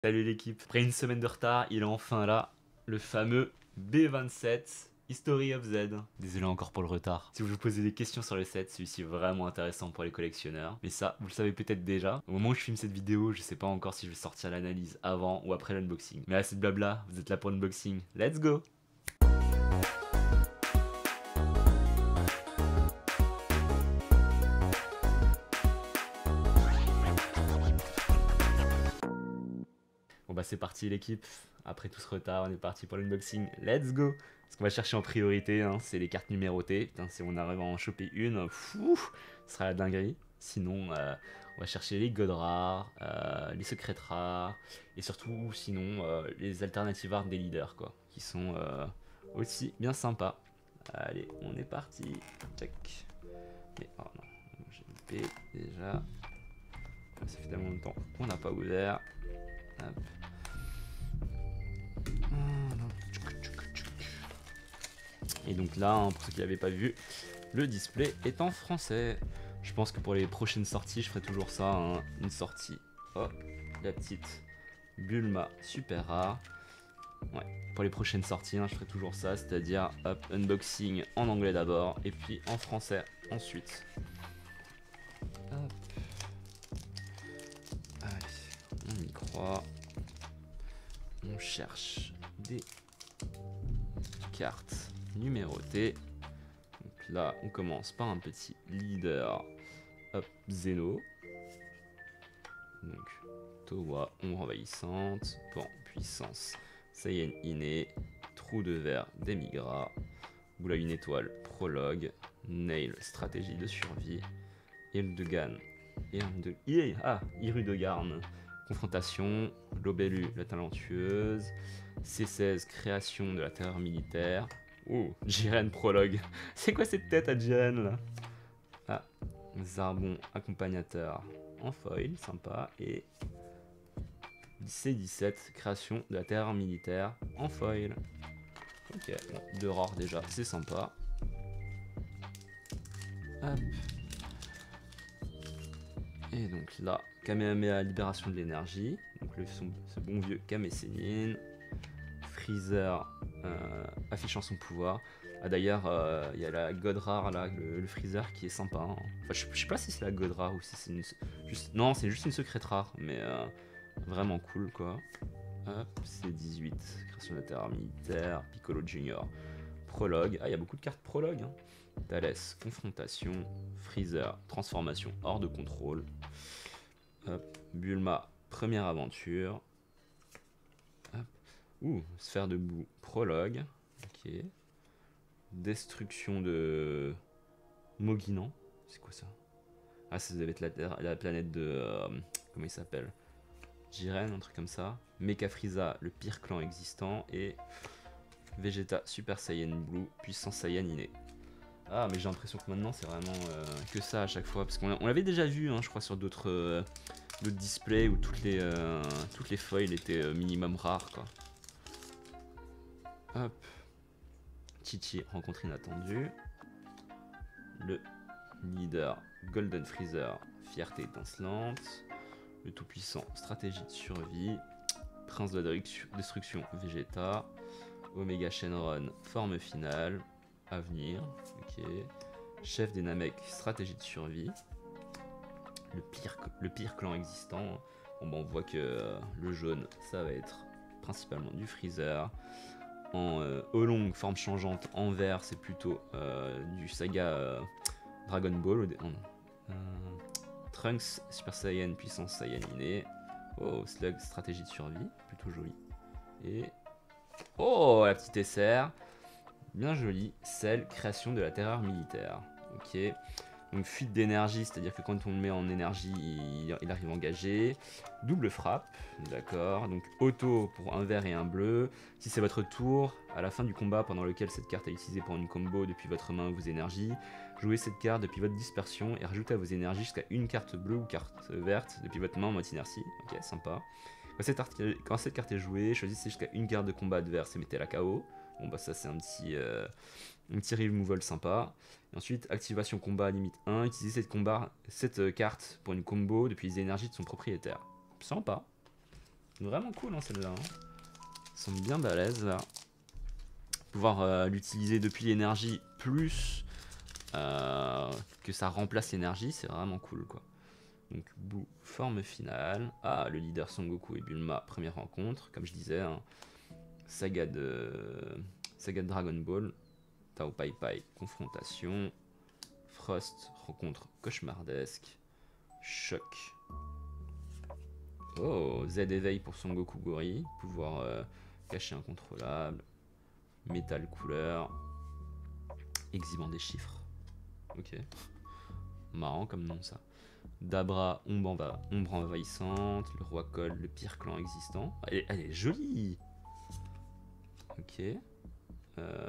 Salut l'équipe, après une semaine de retard, il est enfin là, le fameux B27 History of Z. Désolé encore pour le retard. Si vous vous posez des questions sur le set, celui-ci est vraiment intéressant pour les collectionneurs. Mais ça, vous le savez peut-être déjà. Au moment où je filme cette vidéo, je sais pas encore si je vais sortir l'analyse avant ou après l'unboxing. Mais assez de blabla, vous êtes là pour l'unboxing. Let's go! Bon bah c'est parti l'équipe, après tout ce retard on est parti pour l'unboxing, let's go. Ce qu'on va chercher en priorité, hein, c'est les cartes numérotées. Putain, si on arrive à en choper une, fou, ce sera la dinguerie. Sinon on va chercher les gods rares, les secrets rares, et surtout sinon les alternatives art des leaders quoi, qui sont aussi bien sympas. Allez, on est parti, check. Mais oh non, j'ai loupé déjà, ça fait tellement longtemps qu'on n'a pas ouvert. Hop. Et donc là, hein, pour ceux qui l'avaient pas vu, le display est en français. Je pense que pour les prochaines sorties, je ferai toujours ça, hein, une sortie. Oh, la petite Bulma super rare. Ouais, pour les prochaines sorties, hein, je ferai toujours ça, c'est-à-dire unboxing en anglais d'abord et puis en français ensuite. Hop. Allez, on y croit. On cherche des cartes numérotées. Donc là, on commence par un petit leader. Hop, Zeno. Donc, Towa, ombre envahissante. Pan, puissance. Saiyan Iné. Trou de verre, Demigra. Boula une étoile, prologue. Nail, stratégie de survie. Hildegan. Hirudegarn. Confrontation. Lobelu, la talentueuse. C16, création de la terreur militaire. Oh, Jiren prologue. C'est quoi cette tête à Jiren là? Ah, Zarbon accompagnateur en foil, sympa. Et C17, création de la terreur militaire en foil. Ok, bon, deux rares déjà, c'est sympa. Hop. Et donc là, Kamehameha, libération de l'énergie. Donc ce bon vieux Kame Sennin. Freezer affichant son pouvoir. Ah d'ailleurs, il y a la god rare là, le Freezer qui est sympa. Hein. Enfin, je sais pas si c'est la god rare ou si c'est une... Non, c'est juste une secrète rare, mais vraiment cool quoi. Hop, c'est 18, création de la terreur militaire, Piccolo Junior, prologue. Ah, il y a beaucoup de cartes prologue. Hein. Thalès, confrontation, Freezer, transformation hors de contrôle. Hop, Bulma, première aventure. Hop. Ouh, sphère de boue, prologue. Ok. Destruction de Moginan. C'est quoi ça? Ah, ça devait être la planète de... comment il s'appelle? Jiren, un truc comme ça. Mecha Frieza, le pire clan existant. Et Vegeta Super Saiyan Blue, puissance Saiyan innée. Ah, mais j'ai l'impression que maintenant c'est vraiment que ça à chaque fois. Parce qu'on l'avait déjà vu, hein, je crois, sur d'autres displays où toutes les foils étaient minimum rares, quoi. Hop. Chichi, rencontre inattendue. Le leader Golden Freezer, fierté étincelante. Le tout-puissant, stratégie de survie. Prince de la destruction, Vegeta. Omega Shenron, forme finale. Avenir, ok. Chef des Namek, stratégie de survie. Le pire clan existant. Bon, bah, on voit que le jaune, ça va être principalement du Freezer. En Oolong, forme changeante, en vert, c'est plutôt du saga Dragon Ball. Trunks, Super Saiyan, puissance Saiyan innée. Oh, Slug, stratégie de survie, plutôt joli. Et... oh, la petite SR. Bien joli. Cell, création de la terreur militaire. Ok. Donc fuite d'énergie, c'est-à-dire que quand on le met en énergie, il arrive engagé. Double frappe, d'accord. Donc auto pour un vert et un bleu. Si c'est votre tour, à la fin du combat pendant lequel cette carte est utilisée pour une combo depuis votre main ou vos énergies, jouez cette carte depuis votre dispersion et rajoutez à vos énergies jusqu'à une carte bleue ou carte verte depuis votre main en mode inertie. Ok, sympa. Quand cette carte est jouée, choisissez jusqu'à une carte de combat adverse et mettez-la KO. Bon bah ça c'est un petit removal sympa. Et ensuite, activation combat limite 1. Utilisez cette carte pour une combo depuis les énergies de son propriétaire. Sympa. Vraiment cool, hein, celle-là. Hein. Ils sont bien balèzes, là. Pouvoir l'utiliser depuis l'énergie, plus que ça remplace l'énergie, c'est vraiment cool, quoi. Donc, Boo, forme finale. Ah, le leader Son Goku et Bulma, première rencontre. Comme je disais, hein, saga de Dragon Ball. Tao Pai Pai, confrontation. Frost, rencontre cauchemardesque. Choc. Oh, Z éveil pour Son Goku Gori. Pouvoir cacher incontrôlable. Métal couleur. Exhibant des chiffres. Ok. Marrant comme nom, ça. Dabra, ombre envahissante, le roi Cole, le pire clan existant. Elle est jolie. Ok.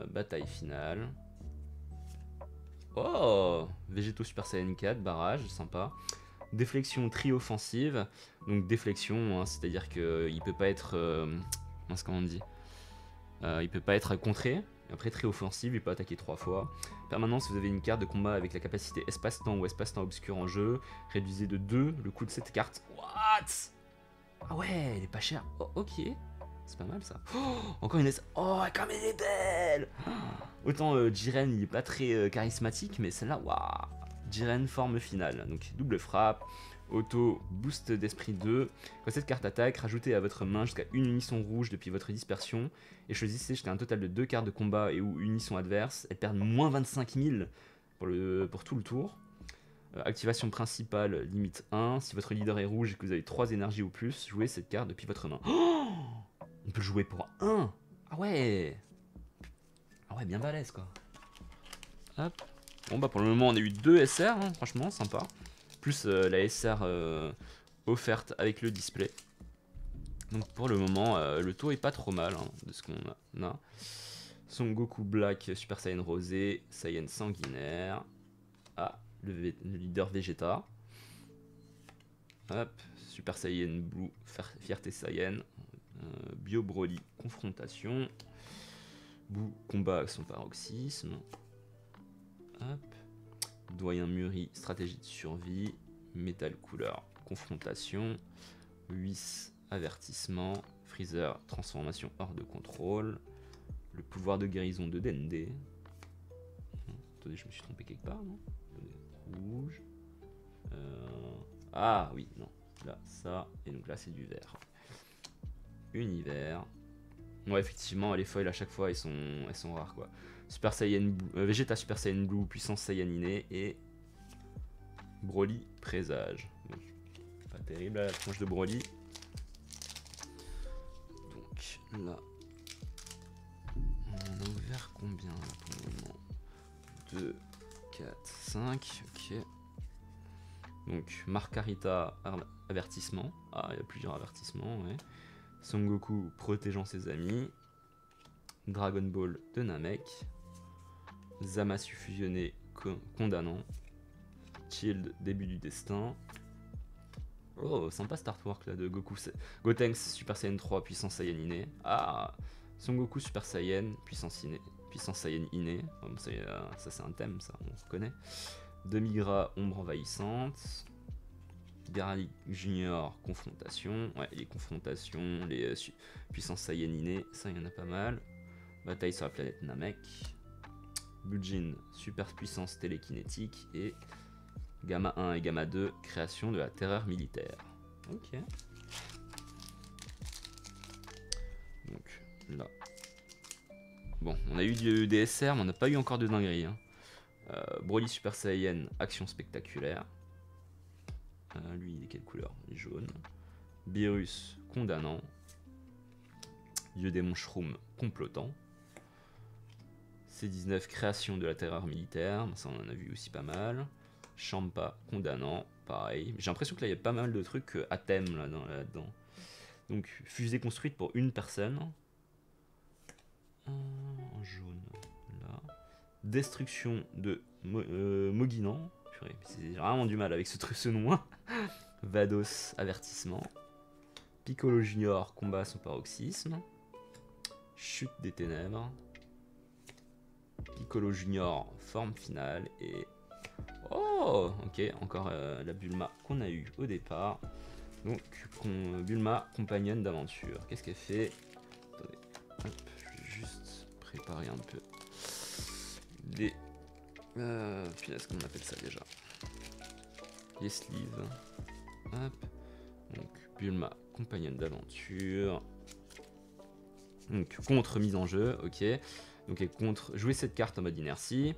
Bataille finale. Oh, Végétaux Super Saiyan 4, barrage, sympa. Déflexion tri-offensive. Donc déflexion, hein, c'est-à-dire qu'il peut pas être... comment on dit il peut pas être contré. Après tri-offensive, il peut attaquer 3 fois. Permanence, vous avez une carte de combat avec la capacité espace-temps ou espace-temps obscur en jeu. Réduisez de 2 le coût de cette carte. What? Ah ouais, elle est pas chère. Oh, ok. C'est pas mal ça. Oh, encore une S. Oh, comme elle est belle. Autant Jiren, il est pas très charismatique, mais celle-là, waouh. Jiren, forme finale. Donc double frappe. Auto, boost d'esprit 2. Quand cette carte attaque, rajoutez à votre main jusqu'à une unisson rouge depuis votre dispersion. Et choisissez jusqu'à un total de 2 cartes de combat et ou unisson adverse. Elles perdent moins 25 000 pour tout le tour. Activation principale, limite 1. Si votre leader est rouge et que vous avez 3 énergies ou plus, jouez cette carte depuis votre main. Oh, on peut le jouer pour 1. Ah ouais. Ah ouais, bien balèze quoi. Hop. Bon bah pour le moment on a eu 2 SR, hein, franchement sympa. Plus la SR offerte avec le display. Donc pour le moment le taux est pas trop mal hein, de ce qu'on a. Son Goku Black, Super Saiyan Rosé, Saiyan Sanguinaire. Ah, le leader Vegeta. Hop, Super Saiyan Blue, Fierté Saiyan. Bio Broly, Confrontation. Boo, combat avec son paroxysme. Hop. Doyen Muri, stratégie de survie. Métal couleur, confrontation. Whis, avertissement. Freezer, transformation hors de contrôle. Le pouvoir de guérison de Dende. Attendez, je me suis trompé quelque part, non? Rouge. Ah oui, non. Là, ça. Et donc là, c'est du vert. Univers. Ouais, effectivement, les foils à chaque fois, elles sont rares quoi. Super Saiyan Vegeta Super Saiyan Blue, puissance Saiyan innée et Broly présage. Donc, pas terrible la tronche de Broly. Donc là, on a ouvert combien là, pour le moment? 2, 4, 5, ok. Donc Margarita, avertissement. Ah, il y a plusieurs avertissements, ouais. Son Goku protégeant ses amis. Dragon Ball de Namek. Zamasu fusionné condamnant. Shield, début du destin. Oh, sympa cet artwork là de Goku. Gotenks Super Saiyan 3, puissance Saiyan innée. Ah, Son Goku Super Saiyan, puissance innée. Puissance Saiyan innée. Bon, ça c'est un thème, ça, on reconnaît. Demi-gras, ombre envahissante. Derali Junior, confrontation. Ouais, les confrontations, les puissances Saiyan innée, ça il y en a pas mal. Bataille sur la planète Namek. Bujin, super puissance télékinétique. Et Gamma 1 et Gamma 2, création de la terreur militaire. Ok. Donc là. Bon, on a eu du DSR, mais on n'a pas eu encore de dinguerie. Hein. Broly Super Saiyan, action spectaculaire. Lui, il est quelle couleur? Jaune. Beerus, condamnant. Dieu démon Shroom, complotant. C19, création de la terreur militaire. Ça, on en a vu aussi pas mal. Champa, condamnant, pareil. J'ai l'impression que là, il y a pas mal de trucs à thème là-dedans. Donc, fusée construite pour une personne. En jaune, là. Destruction de Moginan. C'est vraiment du mal avec ce nom. Vados, avertissement. Piccolo Junior, combat son paroxysme. Chute des ténèbres. Piccolo Junior, forme finale. Et... Oh, ok, encore la Bulma qu'on a eu au départ. Donc, Bulma, compagnonne d'aventure. Qu'est-ce qu'elle fait? Attendez, hop, je vais juste préparer un peu des... punaise, comment on appelle ça déjà? Les sleeves. Hop. Donc, Bulma, compagnonne d'aventure. Donc, contre mise en jeu, ok. Donc, elle contre jouer cette carte en mode inertie.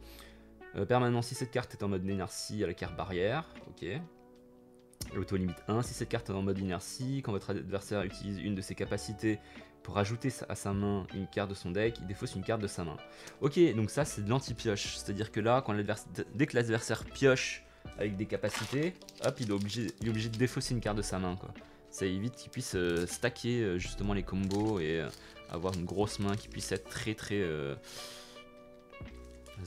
Permanent, si cette carte est en mode inertie, à la carte barrière, ok. Auto limite 1, si cette carte est en mode inertie, quand votre adversaire utilise une de ses capacités pour ajouter à sa main une carte de son deck, il défausse une carte de sa main. Ok, donc ça c'est de l'anti-pioche, c'est-à-dire que là, dès que l'adversaire pioche avec des capacités, hop, il est obligé de défausser une carte de sa main, quoi. Ça évite qu'il puisse stacker justement les combos et avoir une grosse main qui puisse être très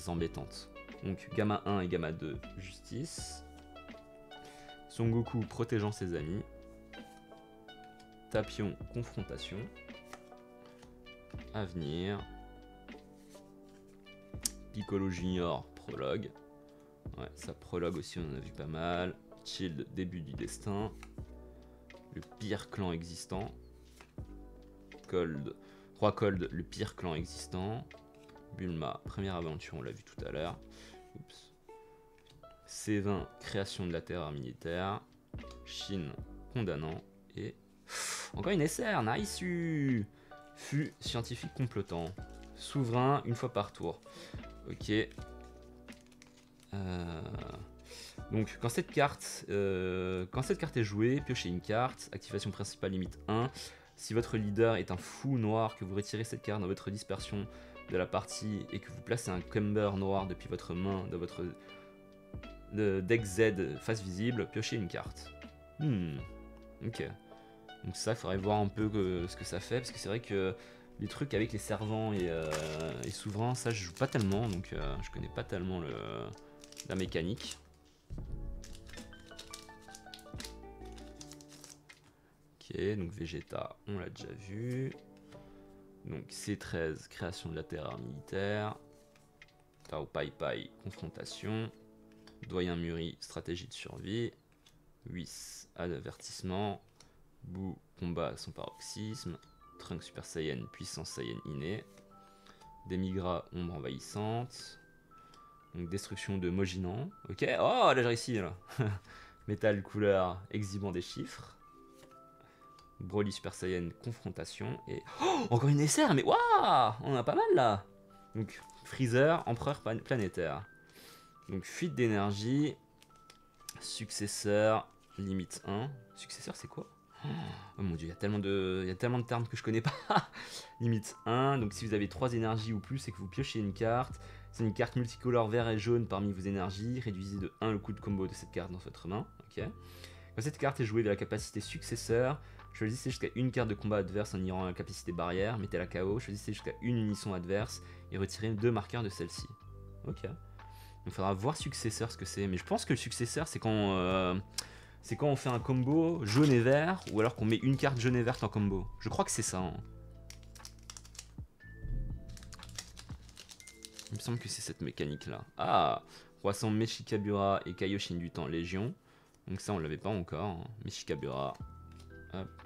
embêtante. Donc Gamma 1 et Gamma 2, justice. Son Goku protégeant ses amis. Tapion, confrontation. Avenir. Piccolo Junior, prologue. Ouais, ça prologue aussi, on en a vu pas mal. Shield, début du destin. Le pire clan existant. Cold, Roi Cold, le pire clan existant. Bulma, première aventure, on l'a vu tout à l'heure. Oups. C20, création de la terreur militaire. Shin, condamnant. Et encore une SR, nice. Fut scientifique complotant. Souverain, une fois par tour. Ok. Donc quand cette carte est jouée, piochez une carte. Activation principale limite 1. Si votre leader est un fou noir, que vous retirez cette carte dans votre dispersion de la partie et que vous placez un Cumber noir depuis votre main dans votre deck Z face visible, piochez une carte. Ok. Donc ça, il faudrait voir un peu ce que ça fait, parce que c'est vrai que les trucs avec les servants et souverains, ça je joue pas tellement, donc je connais pas tellement la mécanique. Ok, donc Vegeta, on l'a déjà vu. Donc C13, création de la terreur militaire. Tao Pai Pai, confrontation. Doyen Muri, stratégie de survie. Whis, avertissement. Boo, combat à son paroxysme. Trunks Super Saiyan, puissance Saiyan innée. Demigra, ombre envahissante. Donc destruction de Mojinan. Ok, oh là j'ai réussi là. Métal couleur, exhibant des chiffres. Broly Super Saiyan, confrontation. Et oh, encore une SR, mais waouh, on en a pas mal là. Donc Freezer, empereur planétaire. Donc fuite d'énergie. Successeur, limite 1. Successeur, c'est quoi? Oh mon dieu, il y a tellement de termes que je connais pas. Limite 1, donc si vous avez 3 énergies ou plus et que vous piochez une carte, c'est une carte multicolore vert et jaune parmi vos énergies, réduisez de 1 le coût de combo de cette carte dans votre main. Ok. Quand cette carte est jouée de la capacité successeur, choisissez jusqu'à une carte de combat adverse en ignorant la capacité barrière, mettez-la KO, choisissez jusqu'à une unisson adverse et retirez 2 marqueurs de celle-ci. Ok. Donc il faudra voir successeur ce que c'est, mais je pense que le successeur c'est quand... c'est quand on fait un combo jaune et vert, ou alors qu'on met une carte jaune et verte en combo. Je crois que c'est ça. Hein. Il me semble que c'est cette mécanique-là. Ah, Croissant Meshikabura et Kaioshin du temps Légion. Donc ça, on l'avait pas encore. Hein. Meshikabura. Hop.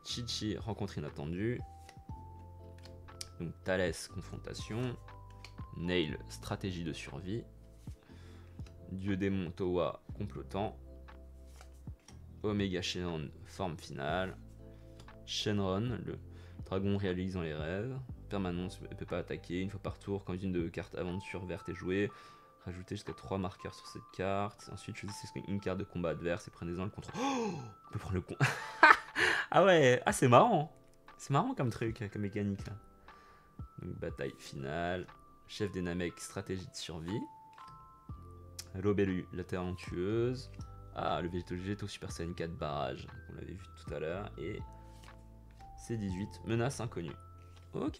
Chi-Chi, rencontre inattendue. Donc Thalès, confrontation. Nail, stratégie de survie. Dieu démon Towa, complotant. Omega Shenron, forme finale. Shenron, le dragon réalisant les rêves. Permanence, elle peut pas attaquer une fois par tour quand une de cartes aventure verte est jouée. Rajoutez jusqu'à 3 marqueurs sur cette carte. Ensuite, choisissez une carte de combat adverse et prenez-en le contrôle. Oh, on peut prendre le con. Ah ouais, ah c'est marrant. C'est marrant comme truc, comme mécanique là. Donc bataille finale. Chef des Namek, stratégie de survie. Lobelu, la talentueuse. Ah, le Végéto Super Saiyan 4 barrage, on l'avait vu tout à l'heure. Et C18, menace inconnue. Ok.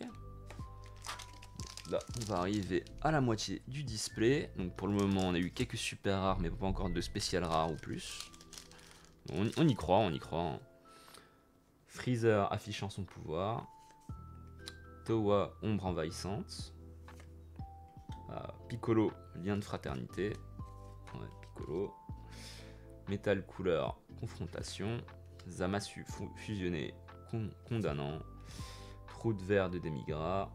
Là, on va arriver à la moitié du display. Donc pour le moment, on a eu quelques super rares, mais pas encore de spécial rares ou plus. On y croit, on y croit. Hein. Freezer affichant son pouvoir. Towa, ombre envahissante. Piccolo, lien de fraternité. Ouais, Piccolo. Métal couleur, confrontation. Zamasu fusionné condamnant. Trou de verre de Demigra.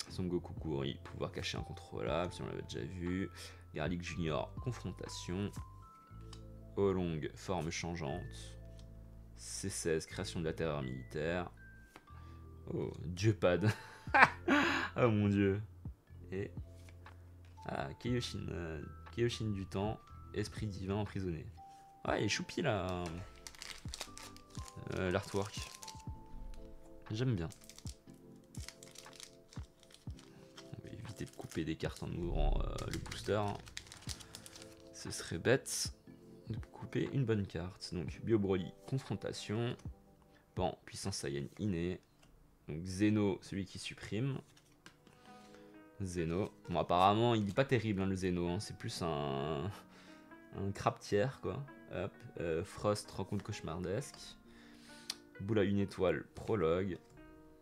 Son Goku Kuri, pouvoir cacher incontrôlable, si on l'avait déjà vu. Garlic Junior, confrontation. Olong, forme changeante. C16, création de la terreur militaire. Oh, Dieu-pad. Oh mon dieu. Et. Ah, Kaioshin du temps, esprit divin emprisonné. Ah, il est choupi là. L'artwork. J'aime bien. On va éviter de couper des cartes en ouvrant le booster. Ce serait bête de couper une bonne carte. Donc Bio Broly, confrontation. Pan, puissance Saiyan innée. Donc Zeno, celui qui supprime. Zeno. Bon, apparemment, il n'est pas terrible le Zeno. Hein. C'est plus un crap tiers quoi. Hop. Frost, rencontre cauchemardesque. Boule à une étoile, prologue.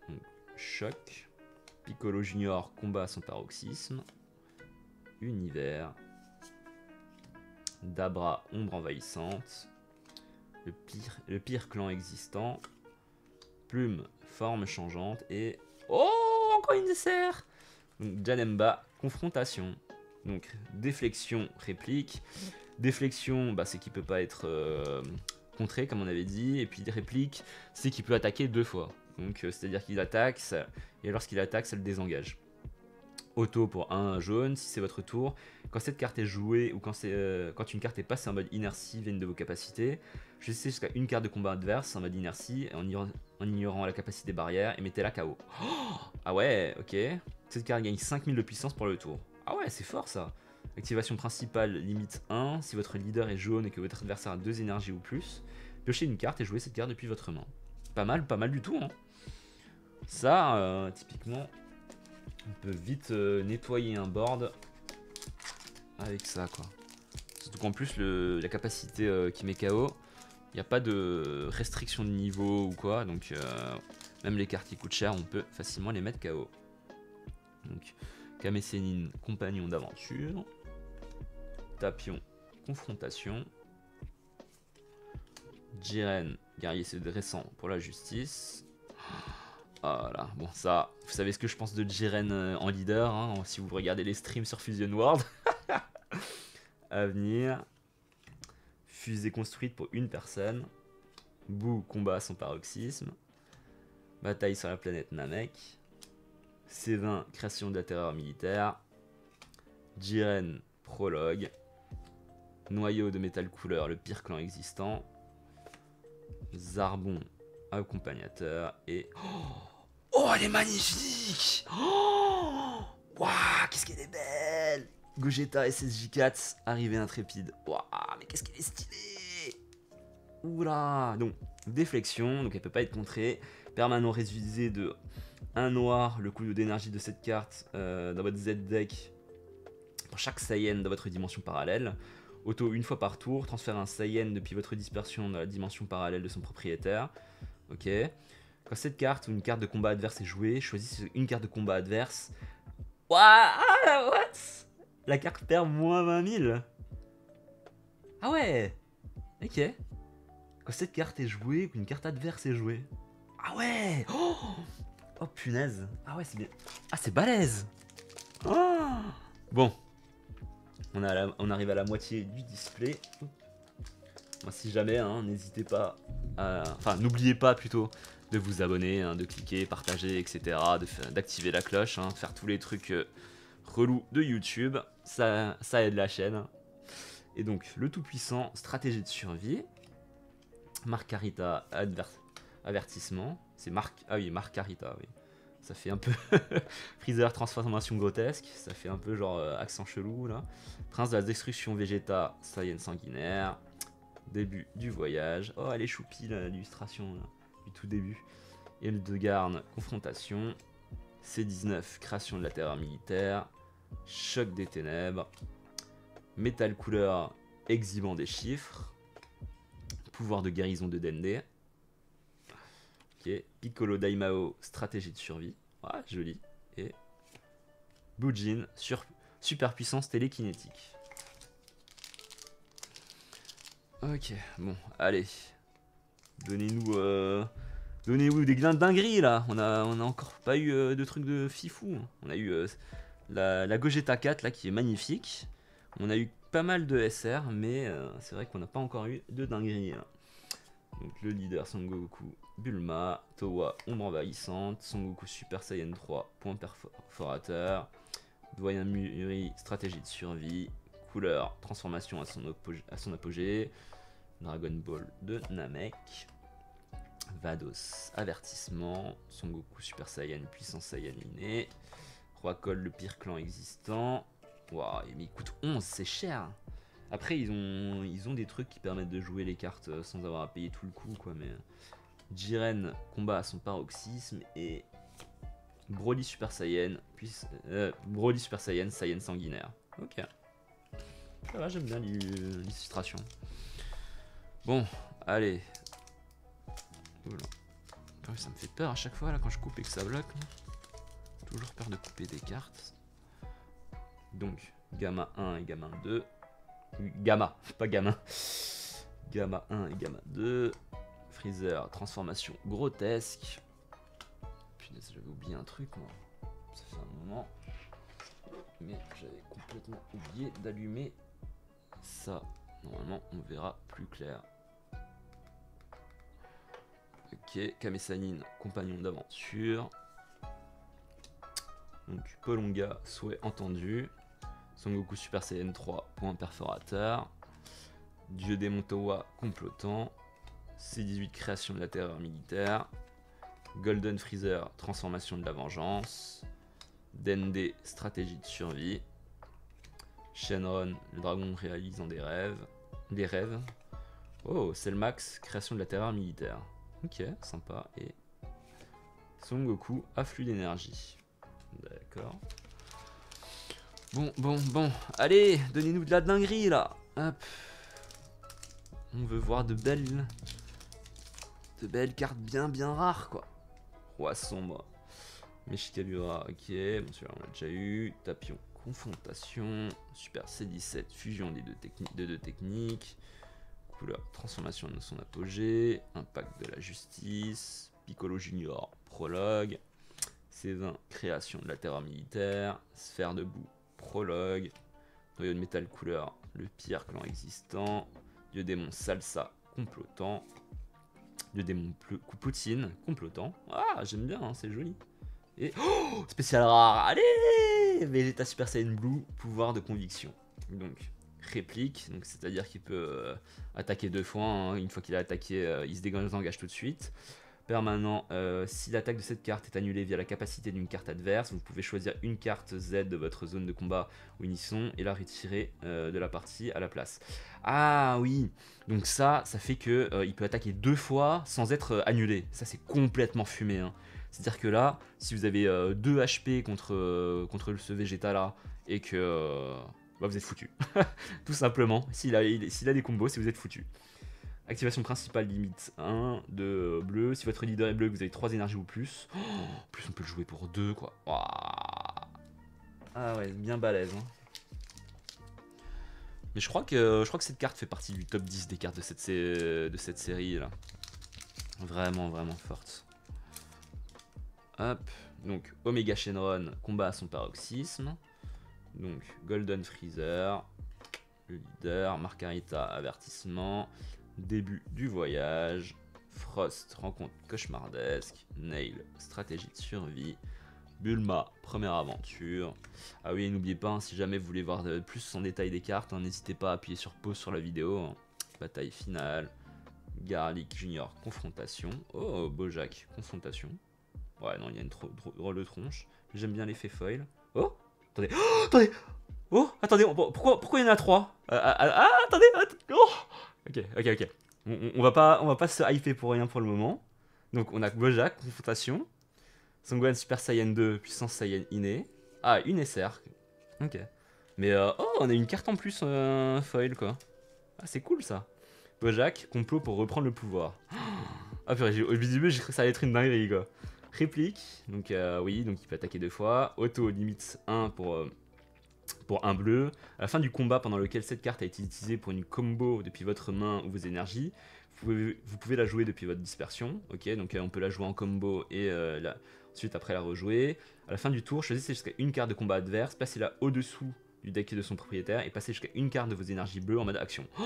Donc, choc. Piccolo Junior, combat à son paroxysme. Univers. Dabra, ombre envahissante. Le pire clan existant. Plume, forme changeante. Et. Oh, encore une dessert! Donc, Janemba, confrontation. Donc, déflexion, réplique. Déflexion, bah, c'est qu'il peut pas être contré, comme on avait dit. Et puis, réplique, c'est qu'il peut attaquer 2 fois. Donc, c'est-à-dire qu'il attaque, et lorsqu'il attaque, ça le désengage. Auto pour 1 jaune, si c'est votre tour. Quand cette carte est jouée, ou quand une carte est passée en mode inertie, vienne de vos capacités, choisissez jusqu'à une carte de combat adverse en mode inertie, en ignorant la capacité barrière, et mettez-la KO. Oh, ah ouais, ok. Cette carte gagne 5000 de puissance pour le tour. Ah ouais, c'est fort ça. Activation principale, limite 1. Si votre leader est jaune et que votre adversaire a 2 énergies ou plus, piochez une carte et jouez cette carte depuis votre main. Pas mal du tout. Hein. Ça, typiquement, on peut vite nettoyer un board avec ça, quoi. Surtout qu'en plus, la capacité qui met KO, il n'y a pas de restriction de niveau ou quoi. Donc, même les cartes qui coûtent cher, on peut facilement les mettre KO. Donc, Kame Sennin, compagnon d'aventure. Tapion, confrontation. Jiren, guerrier se dressant pour la justice. Voilà, bon ça, vous savez ce que je pense de Jiren en leader, hein, si vous regardez les streams sur Fusion World. Avenir. Fusée construite pour une personne. Boo, combat à son paroxysme. Bataille sur la planète Namek. C20, création de la terreur militaire. Jiren, prologue. Noyau de métal couleur, le pire clan existant. Zarbon, accompagnateur. Et... Oh, elle est magnifique! Oh, waouh, qu'est-ce qu'elle est belle! Gogeta SSJ4, arrivée intrépide. Waouh, mais qu'est-ce qu'elle est stylée! Oula! Donc, déflexion, donc elle peut pas être contrée. Permanent réduisé de 1 noir, le coût d'énergie de cette carte dans votre Z-deck pour chaque Saiyan dans votre dimension parallèle. Auto une fois par tour, transfère un Saiyan depuis votre dispersion dans la dimension parallèle de son propriétaire. Ok. Quand cette carte ou une carte de combat adverse est jouée, choisissez une carte de combat adverse. What? La carte perd moins 20 000. Ah ouais. Ok. Quand cette carte est jouée, ou qu'une carte adverse est jouée. Ah ouais. Oh punaise. Ah ouais, c'est bien. Ah, c'est balèze. Oh. Bon. On arrive à la moitié du display. Moi, si jamais, hein, n'hésitez pas à... Enfin, n'oubliez pas plutôt de vous abonner, hein, de cliquer, partager, etc. D'activer la cloche, hein, de faire tous les trucs relous de YouTube. Ça aide la chaîne. Et donc, le tout-puissant, stratégie de survie. Marcarita, avertissement. C'est Marcarita, oui. Ça fait un peu Freezer, transformation grotesque. Ça fait un peu genre accent chelou, là. Prince de la destruction Vegeta, Saiyan sanguinaire. Début du voyage. Oh, elle est choupie, l'illustration du tout début. Hildegarde, confrontation. C19, création de la terreur militaire. Choc des ténèbres. Métal couleur, exhibant des chiffres. Pouvoir de guérison de Dende. Ok. Piccolo Daimao, stratégie de survie. Ah, joli. Et Bujin, super puissance télékinétique. Ok, bon, allez. Donnez-nous des gains de dinguerie là. On a encore pas eu de trucs de fifou. On a eu la Gogeta 4 là qui est magnifique. On a eu pas mal de SR, mais c'est vrai qu'on n'a pas encore eu de dinguerie là. Donc le leader Son Goku, Bulma, Towa, ombre envahissante, Son Goku Super Saiyan 3, point perforateur, Doyen Muri, stratégie de survie, couleur, transformation à son apogée, Dragon Ball de Namek, Vados, avertissement, Son Goku Super Saiyan, puissance Saiyan innée, Roi Cole, le pire clan existant. Waouh, mais il coûte 11, c'est cher. Après, ils ont des trucs qui permettent de jouer les cartes sans avoir à payer tout le coup, quoi. Mais Jiren combat à son paroxysme et Broly Super Saiyan, Broly Super Saiyan, Saiyan sanguinaire. Ok. Ça va, j'aime bien l'illustration. Bon, allez. Oula. Ça me fait peur à chaque fois là quand je coupe et que ça bloque. Toujours peur de couper des cartes. Donc, Gamma 1 et Gamma 2. Gamma, pas gamin. Gamma 1 et Gamma 2. Freezer, transformation grotesque. Punaise, j'avais oublié un truc, moi. Ça fait un moment. Mais j'avais complètement oublié d'allumer ça. Normalement, on verra plus clair. Ok, Kame-Sanin, compagnon d'aventure. Donc, Polonga, souhait entendu. Son Goku Super Saiyan 3, point perforateur. Dieu démon Towa, complotant. C18, création de la terreur militaire. Golden Freezer, transformation de la vengeance. Dende, stratégie de survie. Shenron, le dragon réalisant des rêves. Oh, Cellmax, création de la terreur militaire. Ok, sympa. Et Son Goku, afflux d'énergie. D'accord. Bon. Allez, donnez-nous de la dinguerie, là. Hop. On veut voir de belles cartes bien rares, quoi. Roi sombre. Meshkalura, ok. Bon, celui-là, on l'a déjà eu. Tapion, confrontation. Super C17, fusion des deux techniques. Couleur, transformation de son apogée. Impact de la justice. Piccolo Junior, prologue. C20, création de la terreur militaire. Sphère de boue, prologue. Noyau de métal couleur, le pire clan existant. Dieu démon Salsa, complotant. Dieu démon Poutine, complotant. Ah, j'aime bien, hein, c'est joli. Et oh, spécial rare, allez, Vegeta Super Saiyan Blue, pouvoir de conviction. Donc, réplique, donc c'est-à-dire qu'il peut attaquer 2 fois. Hein. Une fois qu'il a attaqué, il se désengage tout de suite. Permanent, si l'attaque de cette carte est annulée via la capacité d'une carte adverse, vous pouvez choisir une carte Z de votre zone de combat ou unisson et la retirer de la partie à la place. Ah oui, donc ça fait que il peut attaquer 2 fois sans être annulé. Ça c'est complètement fumé. Hein. C'est-à-dire que là, si vous avez 2 HP contre ce Vegeta là et que bah, vous êtes foutu. Tout simplement, s'il a des combos, si vous êtes foutu. Activation principale limite 1 de bleu. Si votre leader est bleu, vous avez 3 énergies ou plus. Oh, en plus, on peut le jouer pour 2, quoi. Wow. Ah ouais, bien balèze. Hein. Mais je crois que cette carte fait partie du top 10 des cartes de cette série là. Vraiment forte. Hop. Donc, Omega Shenron, combat à son paroxysme. Donc, Golden Freezer. Le leader. Margarita, avertissement. Début du voyage. Frost, rencontre cauchemardesque. Nail, stratégie de survie. Bulma, première aventure. Ah oui, n'oubliez pas, hein, si jamais vous voulez voir plus en détail des cartes, hein, n'hésitez pas à appuyer sur pause sur la vidéo. Hein. Bataille finale. Garlic Junior, confrontation. Oh, Bojack, confrontation. Ouais, non, il y a une drôle de tronche. J'aime bien l'effet foil. Oh, attendez. Oh, attendez. Oh, attendez, pourquoi il y en a 3 attendez. Oh. Ok. On va pas se hyper pour rien pour le moment. Donc on a Bojack, confrontation. Son Gohan Super Saiyan 2, puissance Saiyan innée. Ah, une SR. Ok. Mais oh, on a une carte en plus foil quoi. Ah, c'est cool ça. Bojack, complot pour reprendre le pouvoir. Ah, purée, visiblement, j'ai cru que ça allait être une dinguerie quoi. Réplique, donc oui, donc il peut attaquer 2 fois. Auto, limite 1 pour 1 bleu. À la fin du combat pendant lequel cette carte a été utilisée pour une combo depuis votre main ou vos énergies, vous vous pouvez la jouer depuis votre dispersion. Ok, donc on peut la jouer en combo et ensuite après la rejouer. À la fin du tour, choisissez jusqu'à une carte de combat adverse, placez-la au-dessous du deck de son propriétaire et passez jusqu'à une carte de vos énergies bleues en mode action. Oh,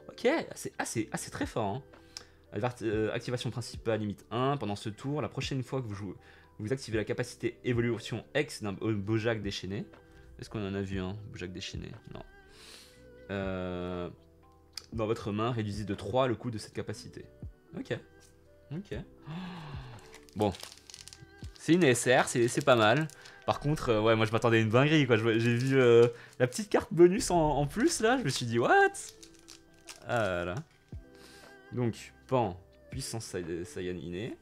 ok, c'est très fort. Hein. Activation principale limite 1. Pendant ce tour, la prochaine fois que vous activez la capacité évolution X d'un Bojack déchaîné. Est-ce qu'on en a vu un Bojack déchaîné? Non. Dans votre main, réduisez de 3 le coût de cette capacité. Ok. Ok. Bon. C'est une SR, c'est pas mal. Par contre, ouais, moi je m'attendais à une dinguerie, quoi. J'ai vu la petite carte bonus en plus, là. Je me suis dit, what? Ah là. Donc, Pan, puissance Saiyan inné.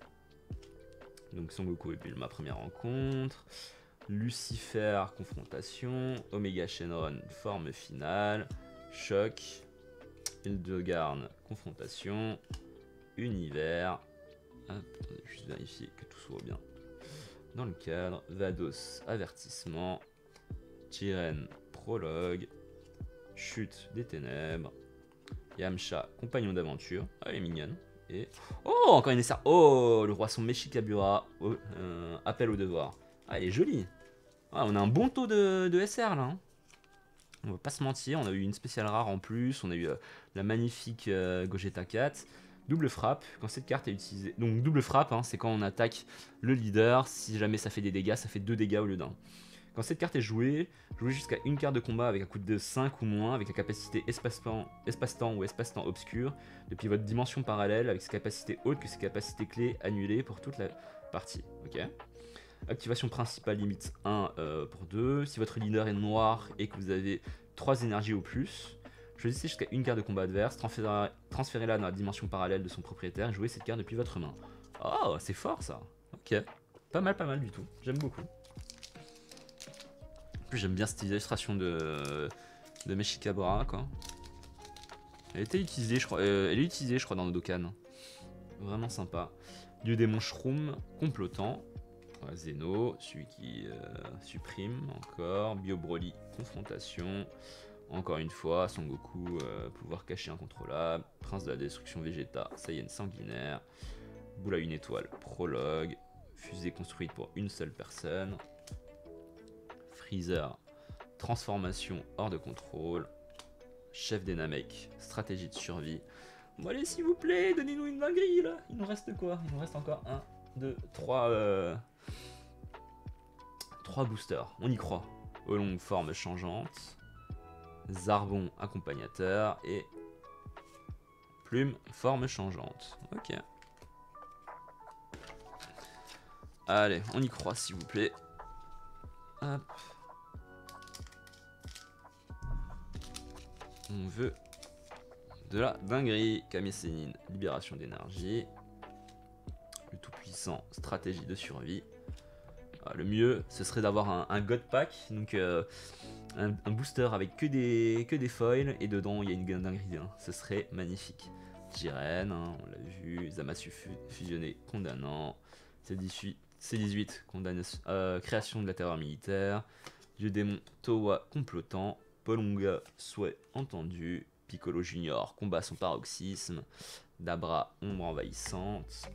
Donc Son Goku et Bulma, première rencontre. Lucifer, confrontation. Omega Shenron, forme finale. Choc. Hildegarde, confrontation. Univers. Hop, juste vérifier que tout soit bien dans le cadre. Vados, avertissement. Jiren, prologue. Chute des ténèbres. Yamcha, compagnon d'aventure. Ah, elle est mignonne. Et... oh, encore une SR. Oh, le roi son Meshikabura. Oh, appel au devoir. Ah, elle est jolie. Ah, on a un bon taux de SR là. Hein. On va pas se mentir. On a eu une spéciale rare en plus. On a eu la magnifique Gogeta 4. Double frappe, quand cette carte est utilisée. Donc double frappe, hein, c'est quand on attaque le leader. Si jamais ça fait des dégâts, ça fait 2 dégâts au lieu d'un. Quand cette carte est jouée, jouez jusqu'à une carte de combat avec un coût de 5 ou moins, avec la capacité espace-temps ou espace-temps obscur, depuis votre dimension parallèle, avec ses capacités hautes que ses capacités clés annulées pour toute la partie. Ok. Activation principale limite 1 pour 2. Si votre leader est noir et que vous avez 3 énergies ou plus, choisissez jusqu'à une carte de combat adverse, transférez-la dans la dimension parallèle de son propriétaire et jouez cette carte depuis votre main. Oh, c'est fort ça. Ok. Pas mal du tout. J'aime beaucoup. En plus, j'aime bien cette illustration de Meshikabura, quoi. Elle était utilisée, je crois. Elle est utilisée, je crois, dans le Dokkan. Vraiment sympa. Dieu démon Shroom, complotant. Zeno, celui qui supprime encore. Bio Broly, confrontation. Encore une fois, Son Goku, pouvoir caché incontrôlable. Prince de la destruction Vegeta, Saiyan sanguinaire. Boule à une étoile, prologue. Fusée construite pour une seule personne. Freezer, transformation hors de contrôle. Chef des Namek, stratégie de survie. Bon allez s'il vous plaît, donnez-nous une dinguerie là. Il nous reste quoi? Il nous reste encore 1, 2, 3 boosters, on y croit. Olong, forme changeante. Zarbon, accompagnateur. Et Plume, forme changeante. Ok. Allez, on y croit s'il vous plaît. Hop. On veut de la dinguerie. Kame Sennin, libération d'énergie. Le tout puissant, stratégie de survie. Ah, le mieux, ce serait d'avoir un God Pack, donc un booster avec que des foils, et dedans il y a une dinguerie. Hein. Ce serait magnifique. Jiren, hein, on l'a vu. Zamasu fusionné, condamnant. C18, création de la terreur militaire. Dieu démon Towa, complotant. Polonga, souhait entendu. Piccolo Junior, combat son paroxysme. Dabra, ombre envahissante.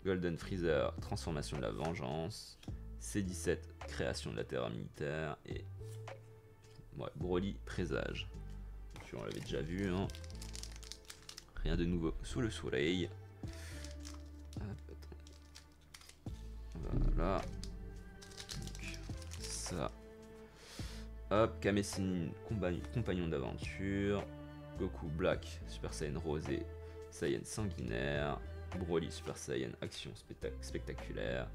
Golden Freezer, transformation de la vengeance. C17, création de la terreur militaire. Et ouais, Broly, présage. Puis on l'avait déjà vu. Hein. Rien de nouveau sous le soleil. Voilà. Donc, ça. Hop, Kame Sennin, compagnon d'aventure. Goku Black, Super Saiyan Rosé, Saiyan sanguinaire. Broly, Super Saiyan, action spectaculaire.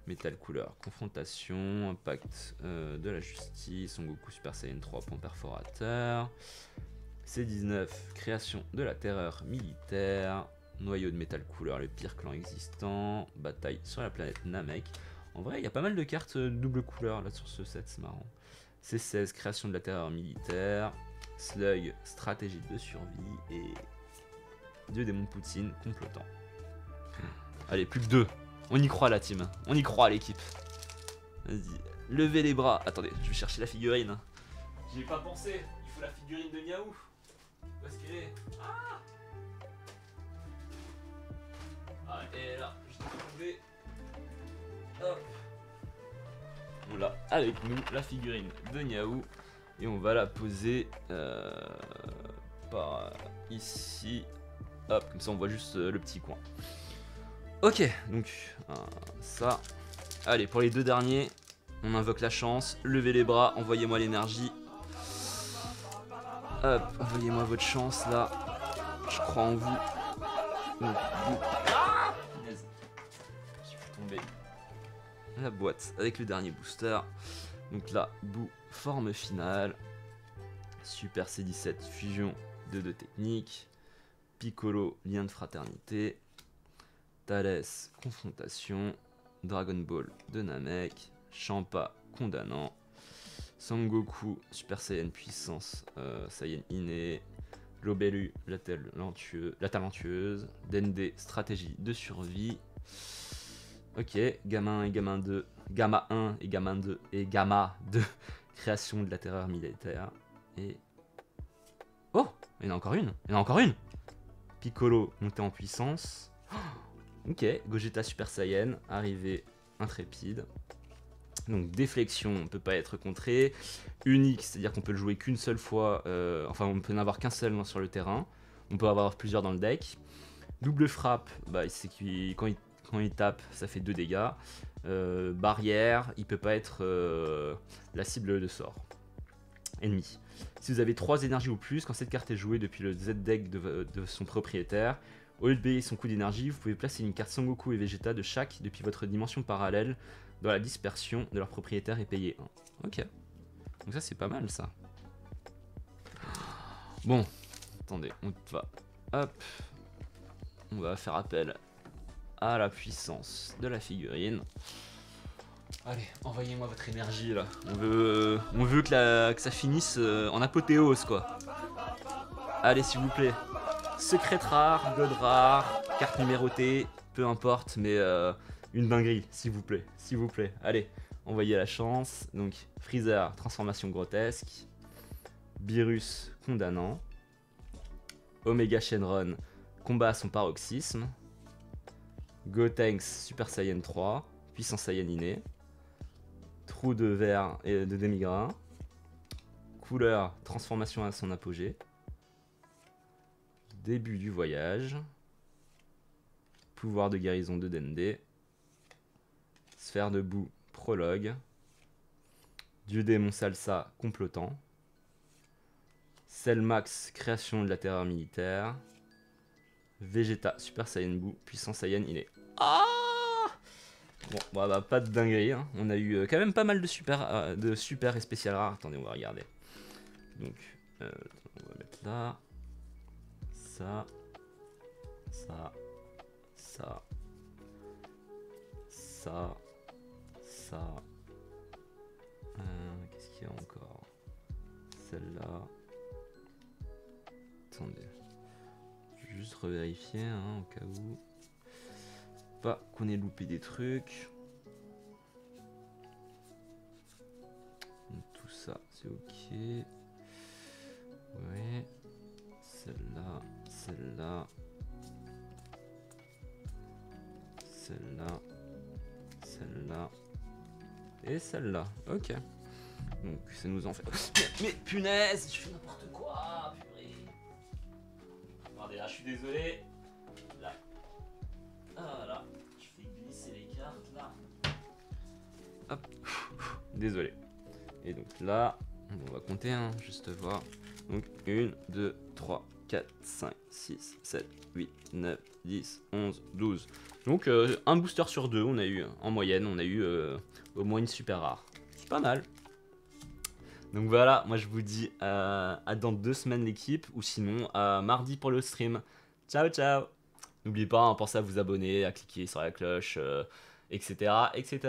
Metal Couleur, confrontation. Impact de la justice. Son Goku Super Saiyan 3, point perforateur. C19, création de la terreur militaire. Noyau de métal couleur, le pire clan existant. Bataille sur la planète Namek. En vrai, il y a pas mal de cartes double couleur là sur ce set, c'est marrant. C16, création de la terreur militaire. Slug, stratégie de survie. Et Dieu démon Poutine, complotant. Allez, plus que 2. On y croit la team. On y croit l'équipe. Vas-y, levez les bras. Attendez, je vais chercher la figurine. J'y ai pas pensé. Il faut la figurine de Miaou. Où est-ce qu'elle est? Ah! Ah, et là, je l'ai trouvé. Hop. On a avec nous la figurine de Niaou. Et on va la poser par ici. Hop, comme ça on voit juste le petit coin. Ok, donc ça. Allez, pour les deux derniers, on invoque la chance. Levez les bras, envoyez-moi l'énergie. Hop, envoyez-moi votre chance là. Je crois en vous. Donc, ah, punaise. Je suis tombé. La boîte avec le dernier booster. Donc là, bout, forme finale. Super C17, fusion de deux techniques. Piccolo, lien de fraternité. Thalès, confrontation. Dragon Ball de Namek. Champa, condamnant. Sangoku, Super Saiyan puissance, Saiyan inné. Lobelu, la talentueuse. Dende, stratégie de survie. Ok, Gamma 1 et Gamma 2. Gamma 1 et Gamma 2 et Gamma 2. Création de la terreur militaire. Et... oh, il y en a encore une. Il y en a encore une. Piccolo, montée en puissance. Ok, Gogeta Super Saiyan, arrivée intrépide. Donc déflexion, on ne peut pas être contré. Unique, c'est-à-dire qu'on peut le jouer qu'une seule fois. Enfin, on peut n'avoir qu'un seul sur le terrain. On peut avoir plusieurs dans le deck. Double frappe, bah, c'est quand il tape, ça fait 2 dégâts. Barrière, il peut pas être la cible de sort ennemi. Si vous avez 3 énergies ou plus, quand cette carte est jouée depuis le Z-deck de son propriétaire, au lieu de payer son coût d'énergie, vous pouvez placer une carte Sangoku et Vegeta de chaque depuis votre dimension parallèle dans la dispersion de leur propriétaire et payer 1. Ok. Donc ça c'est pas mal ça. Bon, attendez, on va... hop. On va faire appel à la puissance de la figurine. Allez, envoyez-moi votre énergie là. On veut que ça finisse en apothéose quoi. Allez s'il vous plaît. Secret rare, god rare, carte numérotée, peu importe, mais une dinguerie, s'il vous plaît. S'il vous plaît. Allez, envoyez la chance. Donc Freezer, transformation grotesque. Beerus, condamnant. Omega Shenron, combat à son paroxysme. Gotenks, Super Saiyan 3, puissance Saiyan inné. Trou de verre et de demi-grain. Couleur, transformation à son apogée. Début du voyage. Pouvoir de guérison de Dende. Sphère de boue, prologue. Dieu démon salsa, complotant. Cellmax, création de la terreur militaire. Vegeta, Super Saiyan Buu, puissance Saiyan inné. Ah bon, bah, pas de dinguerie. Hein. On a eu quand même pas mal de super et spécial rares. Attendez, on va regarder. Donc, on va mettre là. Ça. Ça. Ça. Ça. Ça. Qu'est-ce qu'il y a encore? Celle-là. Attendez. Je vais juste revérifier hein, au cas où. Pas qu'on ait loupé des trucs. Donc, tout ça, c'est ok. Ouais. Celle-là. Celle-là. Celle-là. Celle-là. Et celle-là. Ok. Donc ça nous en fait... mais punaise, je fais n'importe quoi, purée. Attendez, là, je suis désolé. Là. Ah là. Je fais glisser les cartes, là. Hop. Désolé. Et donc là, on va compter, hein, juste voir. Donc 1, 2, 3, 4, 5, 6, 7, 8, 9, 10, 11, 12. Donc un booster sur 2, on a eu, en moyenne, on a eu au moins une super rare. C'est pas mal. Donc voilà, moi je vous dis à dans 2 semaines l'équipe, ou sinon à mardi pour le stream. Ciao ciao. N'oubliez pas, hein, pensez à vous abonner, à cliquer sur la cloche, etc., etc.